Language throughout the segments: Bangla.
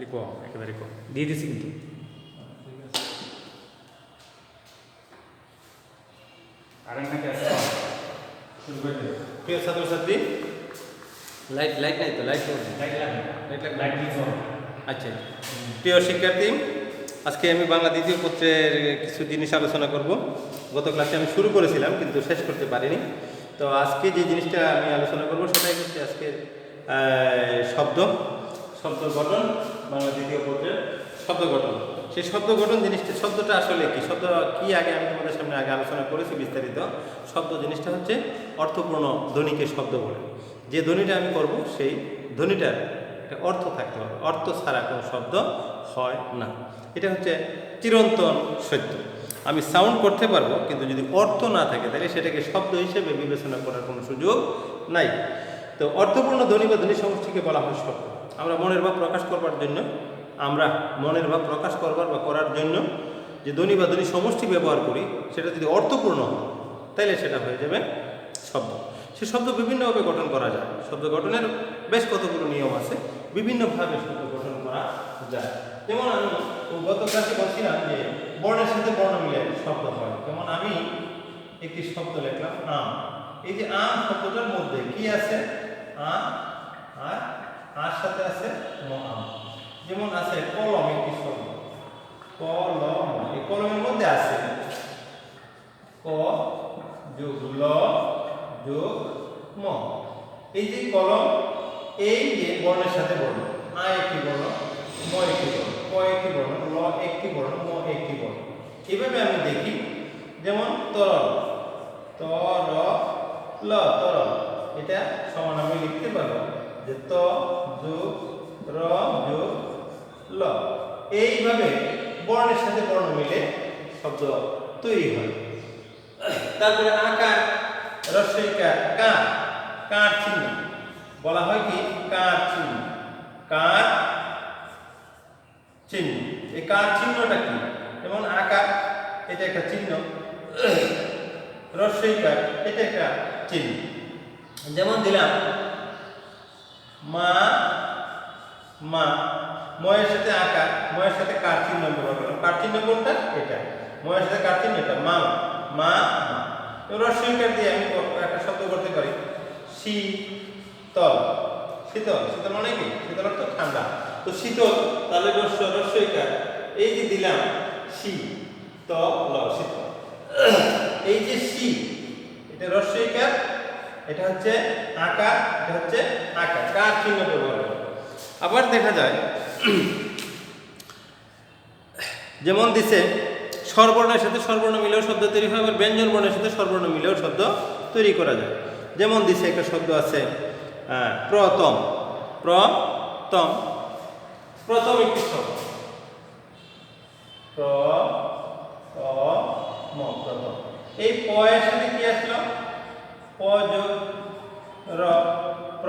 লিখো একেবারে লিখো দিয়ে দিছি কিন্তু আরেকটাকে আছে শুরু করে দে প্রিয় ছাত্রছাত্রী, লাইট লাইট নাই তো, লাইট লাইট লাগবে লাইট লাগবে। লাইট দিছো আচ্ছা, প্রিয় শিক্ষার্থী, আজকে আমি বাংলা দ্বিতীয় পত্রের কিছু জিনিস আলোচনা করব। গত ক্লাসে আমি শুরু করেছিলাম কিন্তু শেষ করতে পারিনি। তো আজকে যে জিনিসটা আমি আলোচনা করব সেটাই হচ্ছে আজকের শব্দ গঠন। বাংলা দ্বিতীয় পত্রের শব্দ গঠন। সেই শব্দ গঠন জিনিসটা, শব্দটা আসলে কি, শব্দ কি আগে আমি তোমাদের সামনে আগে আলোচনা করেছি বিস্তারিত। শব্দ জিনিসটা হচ্ছে অর্থপূর্ণ ধ্বনিকে শব্দ বলে। যে ধ্বনিটা আমি করব সেই ধ্বনিটার একটা অর্থ থাকতে হবে, অর্থ ছাড়া কোনো শব্দ হয় না। এটা হচ্ছে চিরন্তন সত্য। আমি সাউন্ড করতে পারবো কিন্তু যদি অর্থ না থাকে তাহলে সেটাকে শব্দ হিসেবে বিবেচনা করার কোনো সুযোগ নাই। তো অর্থপূর্ণ ধ্বনি বা ধ্বনি সমষ্টিকে বলা হয় শব্দ। আমরা মনের ভাব প্রকাশ করবার জন্য, করার জন্য যে ধ্বনি বা ধ্বনি সমষ্টি ব্যবহার করি, সেটা যদি অর্থপূর্ণ হয় তাহলে সেটা হয়ে যাবে শব্দ। সে শব্দ বিভিন্নভাবে গঠন করা যায়। শব্দ গঠনের বেশ কতগুলো নিয়ম আছে, বিভিন্নভাবে শব্দ গঠন করা যায়। যেমন আমি গত ক্লাসে বলছিলাম যে বর্ণের সাথে বর্ণ মিলে শব্দ হয়। যেমন আমি একটি শব্দ লিখলাম আম। এই যে আম শব্দটার মধ্যে কি আছে? আম আর সাথে আছে আম। যেমন আছে কলম, একটি শব্দ কলম। এই কলমের মধ্যে আছে ক যোগ ল যোগ ম। এই যে কলম, এই যে বর্ণের সাথে বর্ণ, আ একটি বর্ণ, ম একটি বর্ণ, ক একটি বর্ণ, ল একটি বর্ণ, ম একটি বর্ণ। এভাবে আমি দেখি। যেমন তরল, তরল, তরল, এটা সমান আমি লিখতে পারবো যে ত যোগ র যোগ ল। এইভাবে বর্ণের সাথে বর্ণ মিলে শব্দ তৈরি হয়। তারপরে আকার, রস্বইকার, কার, কার চিহ্ন বলা হয় কি? কার চিহ্ন, কার চিহ্ন। এই কার চিহ্নটা কি? যেমন আকার, এটা একটা চিহ্ন, রস্বইকার, এটা একটা চিহ্ন। যেমন দিলাম মা, মা, ময়ের সাথে আকার, ময়ের সাথে কার চিহ্ন ব্যবহার করলাম। কার চিহ্ন কোনটা? এটা। ময়ের সাথে কার চিহ্ন এটা, মা, মা, মা। রস্বইকার দিয়ে আমি একটা শব্দ করতে পারি শীতল। শীতল, শীতল মানে কি? শীতল অর্থ ঠান্ডা। তো শীতল, তাহলে রস্বইকার, এই যে দিলাম শীতল, শীতল। এই যে শী, এটা রস্বইকার, এটা হচ্ছে আকার, এটা হচ্ছে আকার, কার চিহ্ন ব্যবহার করে। আবার দেখা যায় যেমন দিছে স্বরবর্ণের সাথে স্বরবর্ণ মিলেও শব্দ তৈরি হয়, আবার ব্যঞ্জন বর্ণের সাথে স্বরবর্ণ মিলেও শব্দ তৈরি করা যায়। যেমন দিছে একটা শব্দ আছে প্রথম, প্রথম, প্রথম একটি শব্দ, প্রথম। এই প এর সাথে কি আসলো? প যোগ র, প্র,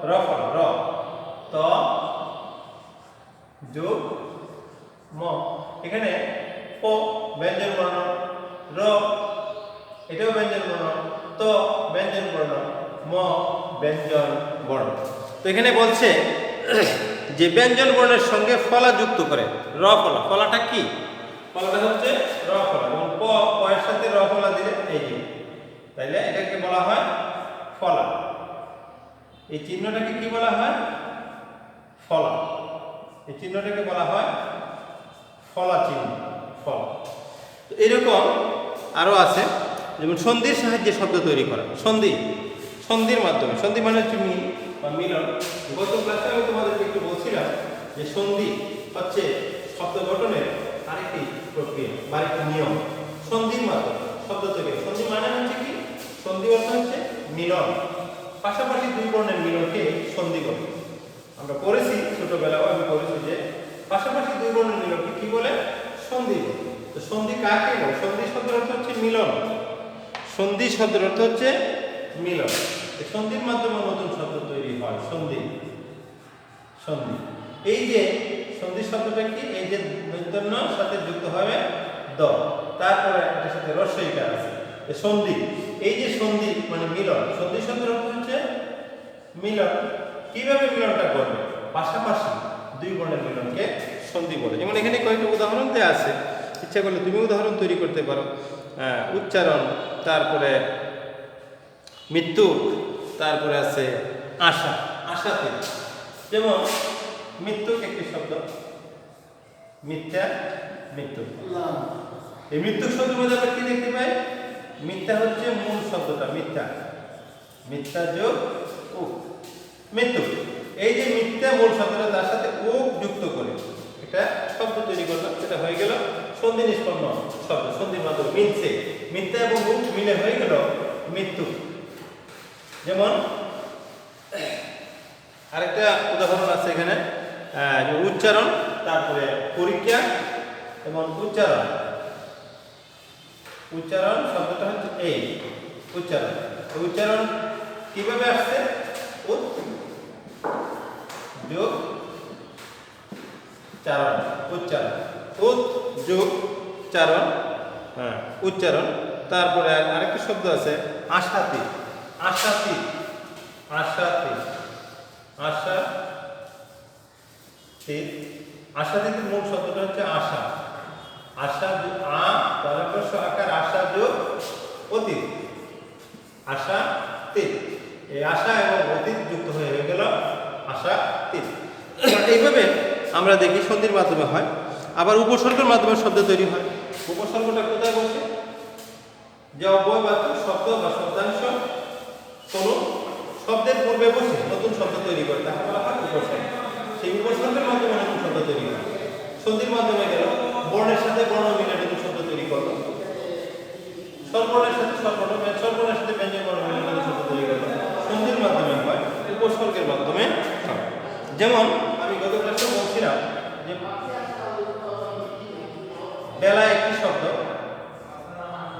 র ফল, র, ত যোগ ম। এখানে প ব্যঞ্জন বর্ণ, র এটাও ব্যঞ্জন বর্ণ, ত ব্যঞ্জন বর্ণ, ম ব্যঞ্জন বর্ণ। তো এখানে বলছে যে ব্যঞ্জন বর্ণের সঙ্গে ফলা যুক্ত করে র ফলা। ফলাটা কি? ফলাটা হচ্ছে র ফলা। এবং প এর সাথে র ফলা দিলে এই যে, তাইলে এটাকে বলা হয় ফলা। এই চিহ্নটাকে কি বলা হয়? ফলা। এই চিহ্নটাকে বলা হয় ফলা চিহ্ন, ফলা। তো এরকম আরো আছে, যেমন সন্ধির সাহায্যে শব্দ তৈরি করা। সন্ধির মাধ্যমে, সন্ধি মানে হচ্ছে মিল বা মিলন। গত ক্লাসে আমি তোমাদেরকে একটু বলছিলাম যে সন্ধি হচ্ছে শব্দ গঠনের আরেকটি প্রক্রিয়া বা আরেকটি নিয়ম। সন্ধির মাধ্যমে শব্দ তৈরি। সন্ধি মানে হচ্ছে কি? সন্ধি অর্থ হচ্ছে মিলন, পাশাপাশি দুই বর্ণের মিলনকে সন্ধি বলে। আমরা পড়েছি ছোটবেলাও, আমি পড়েছি যে পাশাপাশি দুই বর্ণের মিলনকে কি বলে? সন্ধি বলে। তো সন্ধি কাকে বলে? সন্ধি শব্দের অর্থ হচ্ছে মিলন। সন্ধি শব্দের অর্থ হচ্ছে মিলন। এই সন্ধির মাধ্যমে নতুন শব্দ তৈরি হয়। সন্ধি, সন্ধি। এই যে সন্ধি শব্দটা কি? এই যে মূর্ধন্য সাথে যুক্ত হবে দ, তারপরে এটার সাথে রস্বইকার আছে, সন্ধি। এই যে সন্ধি মানে মিলন, সন্ধি শব্দের অর্থ হচ্ছে মিলন। কিভাবে মিলনটা করবে? পাশাপাশি দুই বর্ণের মিলনকে সন্ধি বলে। যেমন এখানে কয়েকটা উদাহরণ দেওয়া আছে, ইচ্ছা করলে তুমি উদাহরণ তৈরি করতে পারো। উচ্চারণ, তারপরে মৃত্যু, তারপরে আছে আশা, আশাতে। যেমন মৃত্যু একটি শব্দ, মিথ্যা, মৃত্যু। এই মৃত্যু শব্দের মধ্যে আমরা কি দেখতে পাই? মিথ্যা হচ্ছে মূল শব্দটা, মিথ্যা, মিথ্যা যোগ উ, মৃত্যু। এই যে মিথ্যা মূল শব্দটা তার সাথে উ যুক্ত করে এটা শব্দ তৈরি করলাম, সেটা হয়ে গেল সন্ধি নিষ্পন্ন শব্দ। সন্ধির মাধ্যমে মিলছে, মিথ্যা এবং উ মিলে হয়ে গেল মৃত্যু। যেমন আরেকটা উদাহরণ আছে এখানে, উচ্চারণ, তারপরে পরীক্ষা এবং উচ্চারণ। উচ্চারণ শব্দটা হচ্ছে এই উচ্চারণ। উচ্চারণ কিভাবে আসছে? উৎ যোগ চারণ, উচ্চারণ। উৎ যোগ চারণ, উচ্চারণ। তারপরে আরেকটা শব্দ আছে আশাতি, আশাতি, আশাতি, আশাতি। আশাতির মূল শব্দটা হচ্ছে আশা, আশা আ পরস্য আকার, আশা যোগ অতীত, আশা তীত। এই আশা এবং অতীত যুক্ত হয়ে গেল আশা তীত। এইভাবে আমরা দেখি সন্ধির মাধ্যমে হয়। আবার উপসর্গের মাধ্যমে শব্দ তৈরি হয়। উপসর্গটা কোথায় বসে? যে অব্যয়বাচক শব্দ বা শব্দাংশ কোনো শব্দের পূর্বে বসে নতুন শব্দ তৈরি করে তাকে বলা হয় উপসর্গ। সেই উপসর্গের মাধ্যমে নতুন শব্দ তৈরি হয়। সন্ধির মাধ্যমে গেল বর্ণের সাথে বর্ণ মিলে নতুন শব্দ তৈরি করলো, স্বরবর্ণের সাথে স্বরবর্ণ, স্বরবর্ণের সাথে ব্যঞ্জন বর্ণ মিলে নতুন শব্দ তৈরি করলো। সন্ধির মাধ্যমে হয়, উপসর্গের মাধ্যমে হয়। যেমন আমি গত ক্লাসে বলছিলাম যে বেলা একটি শব্দ,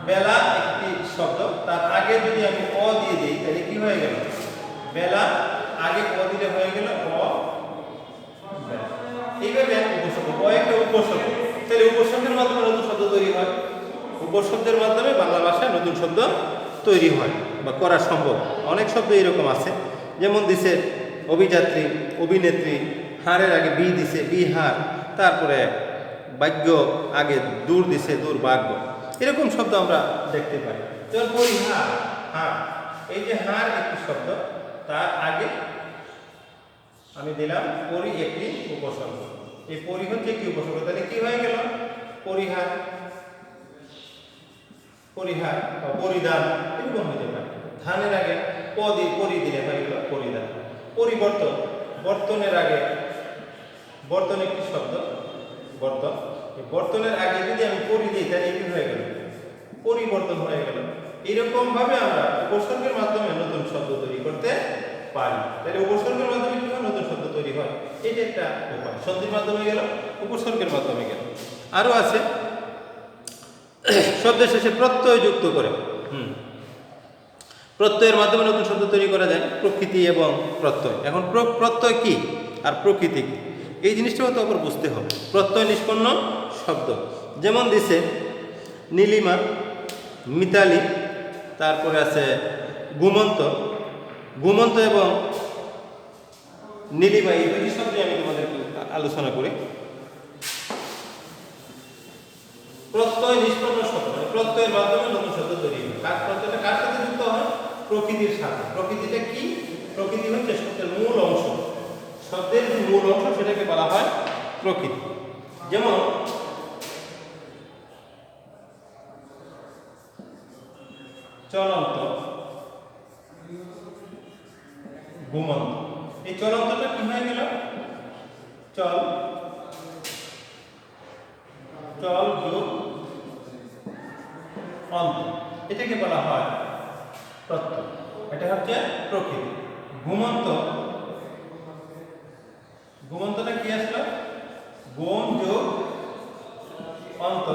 বেলা একটি শব্দ, তার আগে যদি আমি অ দিয়ে দিই তাহলে কি হয়ে গেল? বেলা আগে অ দিলে হয়ে গেল অ। এইভাবে উপসর্গ, অ একটা উপসর্গ। তাহলে উপসর্গের মাধ্যমে নতুন শব্দ তৈরি হয়। উপশব্দের মাধ্যমে বাংলা ভাষায় নতুন শব্দ তৈরি হয় বা করা সম্ভব। অনেক শব্দ এরকম আছে, যেমন দিছে অভিযাত্রী, অভিনেত্রী, হারের আগে বি দিছে বিহার, তারপরে বাক্য আগে দূর দিছে দুর্ভাগ্য। এরকম শব্দ আমরা দেখতে পাই। যেমন পরিহার, হার, এই যে হার একটি শব্দ, তার আগে আমি দিলাম পরি একটি উপসর্গ। এই পরি হচ্ছে একটি উপসর্গ, তাহলে কি হয়ে গেল? পরিহার, পরিহার বা পরিধান, এরকম হতে পারে। ধানের আগে পরি দিলে হয়ে গেল পরিধান। পরিবর্তন, বর্তনের আগে, বর্তন একটি শব্দ, বর্তন। এই বর্তনের আগে যদি আমি পরি দিই তাহলে কি হয়ে গেল? পরিবর্তন হয়ে গেল। এরকম ভাবে আমরা উপসর্গের মাধ্যমে নতুন শব্দ তৈরি করতে পারি। তাহলে উপসর্গের মাধ্যমে কি হয়? নতুন শব্দ তৈরি হয়। এটা একটা উপায়। সন্ধির মাধ্যমে গেল, উপসর্গের মাধ্যমে গেল। আরো আছে শব্দের শেষে প্রত্যয় যুক্ত করে। প্রত্যয়ের মাধ্যমে নতুন শব্দ তৈরি করা যায়। প্রকৃতি এবং প্রত্যয়। এখন প্রত্যয় কি আর প্রকৃতি কি, এই জিনিসটাও তো আবার বুঝতে হবে। প্রত্যয় নিষ্পন্ন শব্দ, যেমন দিছে নীলিমা, মিতালি, তারপরে আছে ঘুমন্ত। ঘুমন্ত এবং নীলিমা এই দুটি শব্দে আমি তোমাদেরকে আলোচনা করি। প্রত্যয় নিষ্পন্ন শব্দ, প্রত্যয়ের মাধ্যমে নতুন শব্দ তৈরি হয়। কার প্রত্যয়টা কার সাথে যুক্ত হয়? প্রকৃতির সাথে। প্রকৃতিটা কি? প্রকৃতি হচ্ছে শব্দের মূল অংশ। শব্দের যে মূল অংশ সেটাকে বলা হয় প্রকৃতি। যেমন চলন্ত, ঘুমন্ত। এই চলন্তটা কি হয়ে গেল? চল, চল যোগ অন্ত, এটাকে বলা হয় প্রত্যয়। এটা হচ্ছে প্রকৃতি। ঘুমন্ত, ঘুমন্তটা কি আসলো? গোম যোগ অন্ত,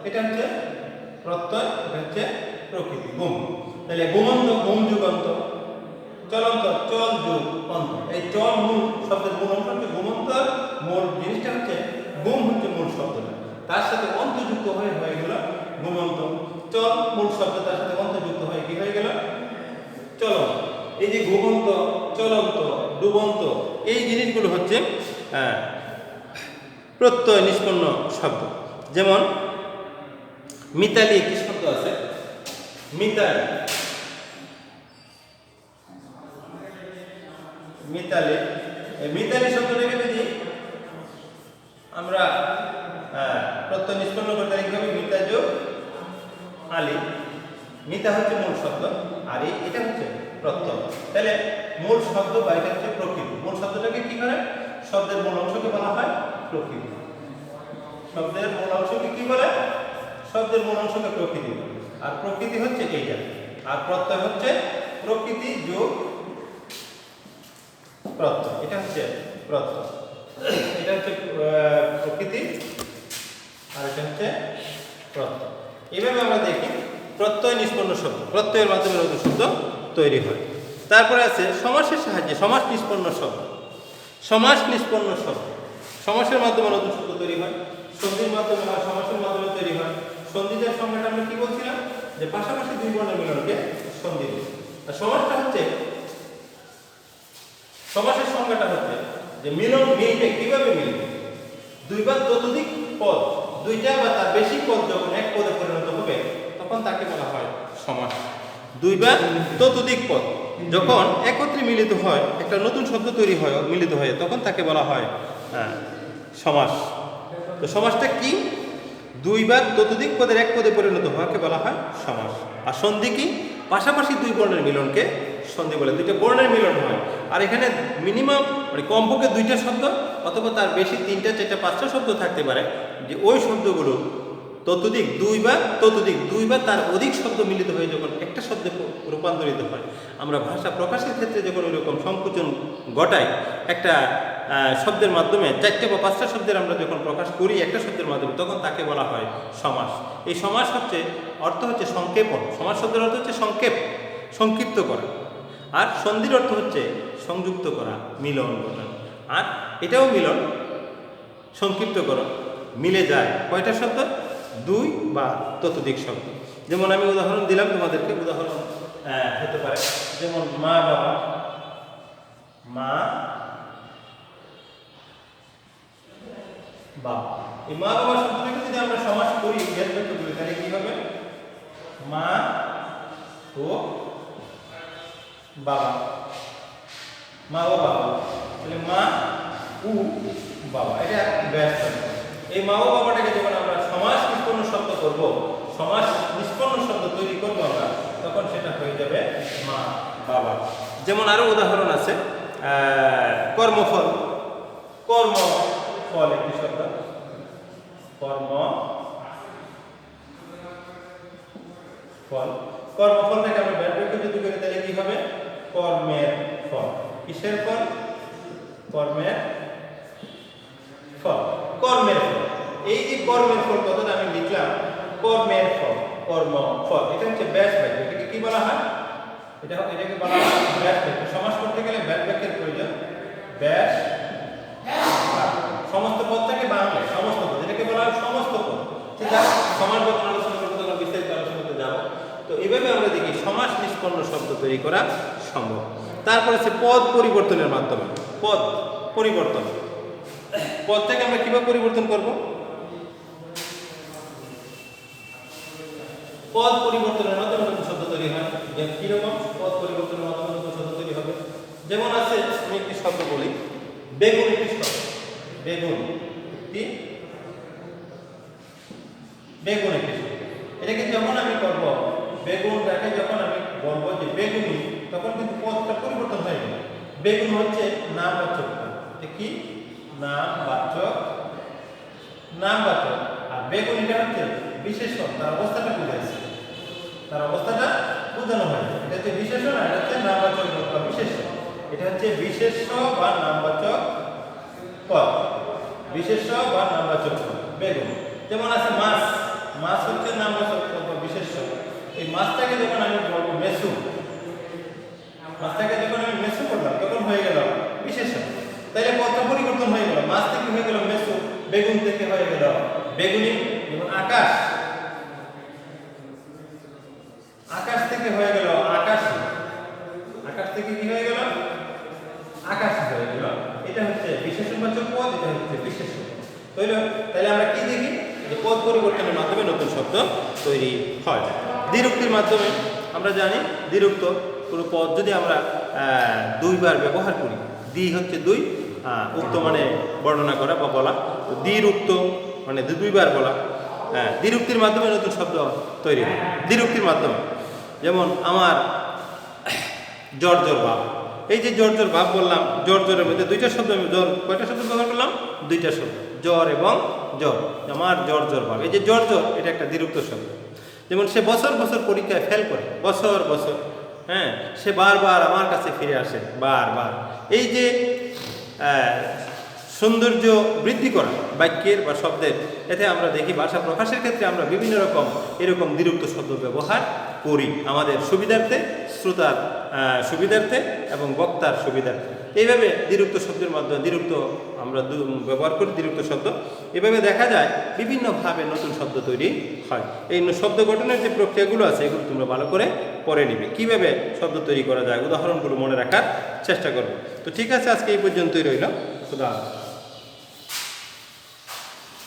এটা হচ্ছে প্রত্যয়, এটা হচ্ছে প্রকৃতি। গুম, তাহলে ঘুমন্ত গুম যোগ অন্ত। চলন্ত চল যোগ অন্ত। এই চল মূল শব্দের মূল অংশ হচ্ছে ঘুমন্ত, মূল জিনিসটা হচ্ছে গুম, হচ্ছে মূল শব্দটা, তার সাথে অন্ত যুক্ত হয়ে গেল ঘুমন্ত। চল মূল শব্দ, তার সাথে অন্ত যুক্ত হয়ে কি হয়ে গেল? চলন্ত। এই যে ঘুমন্ত, চলন্ত, ডুবন্ত, এই জিনিসগুলো হচ্ছে প্রত্যয় নিষ্পন্ন শব্দ। যেমন মিতালি একটি শব্দ আছে, মিতালি, মিতালি। এই মিতালি শব্দটাকে যদি আমরা প্রত্যয় নিষ্পন্ন করতে লিখতে হবে মিতা যোগ আলি। মিতা হচ্ছে মূল শব্দ, আলি এটা হচ্ছে প্রত্যয়। তাহলে মূল শব্দ বা এটা হচ্ছে প্রকৃতি। মূল শব্দটাকে কি করে? শব্দের মূল অংশকে বলা হয় প্রকৃতি। শব্দের মূল অংশকে কি বলে? শব্দের মূল অংশকে প্রকৃতি বলে। আর প্রকৃতি হচ্ছে এইটা, আর প্রত্যয় হচ্ছে প্রকৃতি যোগ প্রত্যয়। এটা হচ্ছে প্রত্যয়, এটা হচ্ছে প্রকৃতি, আর এটা হচ্ছে প্রত্যয়। এইভাবে আমরা দেখি প্রত্যয় নিষ্পন্ন শব্দ, প্রত্যয়ের মাধ্যমে নতুন শব্দ তৈরি হয়। তারপরে আছে সমাসের সাহায্যে সমাস নিষ্পন্ন শব্দ। সমাস নিষ্পন্ন শব্দ, সমাসের মাধ্যমে নতুন শব্দ তৈরি হয়, সন্ধির মাধ্যমে হয়, সমাসের মাধ্যমে তৈরি হয়। সন্ধিটার সংজ্ঞাটা আমরা কি বলছিলাম? যে পাশাপাশি দুই বর্ণের মিলনকে সন্ধি বলে। আর সমাসটা হচ্ছে, সমাসের সংজ্ঞাটা হচ্ছে যে মিলন মিলবে, কিভাবে মিলবে? দুই বা ততোধিক পদ, দুইটা বা তার বেশি পদ যখন এক পদে পরিণত হবে তখন তাকে বলা হয় সমাস। দুই বা ততোধিক পদ যখন একত্রে মিলিত হয়, একটা নতুন শব্দ তৈরি হয়, মিলিত হয়, তখন তাকে বলা হয় সমাস। তো সমাসটা কি? দুই বা ততোধিক পদের এক পদে পরিণত হওয়াকে বলা হয় সমাস। আর সন্ধি কি? পাশাপাশি দুই বর্ণের মিলনকে সন্ধি বলে। দুইটা বর্ণের মিলন হয়, আর এখানে মিনিমাম মানে কমপক্ষে দুইটা শব্দ অথবা তার বেশি তিনটা, চারটা, পাঁচটা শব্দ থাকতে পারে, যে ওই শব্দগুলো ততোধিক দুই বা ততোধিক দুই বা তার অধিক শব্দ মিলিত হয়ে যখন একটা শব্দে রূপান্তরিত হয়। আমরা ভাষা প্রকাশের ক্ষেত্রে যখন ওইরকম সংকোচন ঘটাই, একটা শব্দের মাধ্যমে চারটে বা পাঁচটা শব্দের আমরা যখন প্রকাশ করি একটা শব্দের মাধ্যমে, তখন তাকে বলা হয় সমাস। এই সমাস হচ্ছে অর্থ হচ্ছে সংক্ষেপণ। সমাস শব্দের অর্থ হচ্ছে সংক্ষেপ, সংক্ষিপ্ত করা। আর সন্ধির অর্থ হচ্ছে সংযুক্ত করা, মিলন ঘটানো। আর এটাও মিলন, সংক্ষিপ্তকরণ, মিলে যায় কয়টা শব্দ? দুই বা ততোধিক শব্দ। যেমন আমি উদাহরণ দিলাম তোমাদেরকে, উদাহরণ হতে পারে যেমন মা বাবা, মা বাবা। এই মা বাবা শব্দটাকে যদি আমরা সমাস করি, তাহলে কি হবে? মা ও বাবা, মা ও বাবা। তাহলে মা উ বাবা, এটা ব্যাস। এই মা ও বাবাটাকে যখন আমরা সমাস নিষ্পন্ন শব্দ করব, সমাস নিষ্পন্ন শব্দ তৈরি করবো আমরা, তখন সেটা হয়ে যাবে মা বাবা। যেমন আরো উদাহরণ আছে, কর্মফল। কর্মফল একটি শব্দ, কর্মফল। কর্মফলটাকে আমরা ব্যাপক যদি করি তাহলে কি হবে? কর্মের ফল। কিসের ফল? কর্মের ফল, কর্মের ফল। এই যে কর্মের ফল কথাটা আমি লিখলাম, কর্মের ফল, কর্মফল, এটা হচ্ছে ব্যাস বাক্য। এটাকে কি বলা হয়? এটাকে বলা হয় ব্যাস বাক্য। সমাস করতে গেলে ব্যাস বাক্যের প্রয়োজন। ব্যাস সমস্ত পদটাকে বাংলা, সমস্ত পদ, এটাকে বলা হয় সমস্ত পদ। ঠিক আছে, সমাস যখন আলোচনা করতে তখন বিস্তারিত আলোচনা করতে যাব। তো এইভাবে আমরা দেখি সমাস নিষ্পন্ন শব্দ তৈরি করা সম্ভব। তারপর আছে পদ পরিবর্তনের মাধ্যমে। পদ পরিবর্তন, পদটাকে আমরা কিভাবে পরিবর্তন করব? পদ পরিবর্তনের মাধ্যমে নতুন শব্দ তৈরি হয়। কিরকম পদ পরিবর্তনের মাধ্যমে নতুন শব্দ তৈরি হবে? যেমন আছে, আমি একটি শব্দ বলি, বেগুন একটি শব্দ। বেগুন একটি, বেগুন একটি শব্দ। এটাকে যখন আমি করব, বেগুনটাকে যখন আমি বলবো যে বেগুনি, তখন কিন্তু পদটা পরিবর্তন হয়ে যাবে। বেগুন হচ্ছে নামবাচক পদ। এটা কি? নামবাচক, নামবাচক। আর বেগুনিটা হচ্ছে বিশেষণ, তার অবস্থাটা বুঝাইছে, তার অবস্থাটা বোঝানো হয়। এটা হচ্ছে বিশেষণ, আর এটা হচ্ছে নামবাচক বা বিশেষণ। এটা হচ্ছে বিশেষ্য বা নামবাচক পদ, বিশেষ্য বা নামবাচক পদ বেগুন। যেমন আছে মাছ, মাছ হচ্ছে নামবাচক পদ বা বিশেষ্য। এই মাছটাকে যখন আমি বলবো মেসু, মাছটাকে যখন আমি মেসু করলাম, তখন হয়ে গেল বিশেষণ। তাইলে পদটা পরিবর্তন হয়ে গেল, মাছ থেকে হয়ে গেল মেসু, বেগুন থেকে হয়ে গেল বেগুনি। যেমন আকাশ, আকাশ থেকে হয়ে গেল আকাশী, আকাশ থেকে কি হয়ে গেল? আকাশী হয়ে গেল। এটা হচ্ছে বিশেষণবাচক পদ, হইল? তাহলে আমরা কি দেখি যে পদ পরিবর্তনের মাধ্যমে নতুন শব্দ তৈরি হয়। দ্বিরুক্তির মাধ্যমে আমরা জানি দ্বিরুক্ত কোনো পদ যদি আমরা দুইবার ব্যবহার করি, দ্বি হচ্ছে দুই, উক্ত মানে বর্ণনা করা বা বলা, তো দ্বিরুক্ত মানে দুইবার বলা। দ্বিরুক্তির মাধ্যমে নতুন শব্দ তৈরি হয় দ্বিরুক্তির মাধ্যমে। যেমন আমার জর্জর ভাব, এই যে জর্জর ভাব বললাম, জর্জরের মধ্যে দুইটা শব্দ, আমি জ্বর কয়টা শব্দ ব্যবহার করলাম? দুইটা শব্দ, জ্বর এবং জ্বর। আমার জর্জর ভাব, এই যে জর্জর এটা একটা দ্বিরুক্ত শব্দ। যেমন সে বছর বছর পরীক্ষায় ফেল করে, বছর বছর, সে বারবার আমার কাছে ফিরে আসে, বারবার। এই যে সৌন্দর্য বৃদ্ধি করা বাক্যের বা শব্দের, এতে আমরা দেখি ভাষা প্রকাশের ক্ষেত্রে আমরা বিভিন্ন রকম এরকম দ্বিরুক্ত শব্দ ব্যবহার করি আমাদের সুবিধার্থে, শ্রোতার সুবিধার্থে এবং বক্তার সুবিধার্থে। এইভাবে দ্বিরুক্ত শব্দের মাধ্যমে দ্বিরুক্ত আমরা ব্যবহার করি, দ্বিরুক্ত শব্দ। এভাবে দেখা যায় বিভিন্নভাবে নতুন শব্দ তৈরি হয়। এই শব্দ গঠনের যে প্রক্রিয়াগুলো আছে এগুলো তোমরা ভালো করে পড়ে নিবে, কীভাবে শব্দ তৈরি করা যায় উদাহরণগুলো মনে রাখার চেষ্টা করবে। তো ঠিক আছে, আজকে এই পর্যন্তই রইল। খুদা হাফেজ।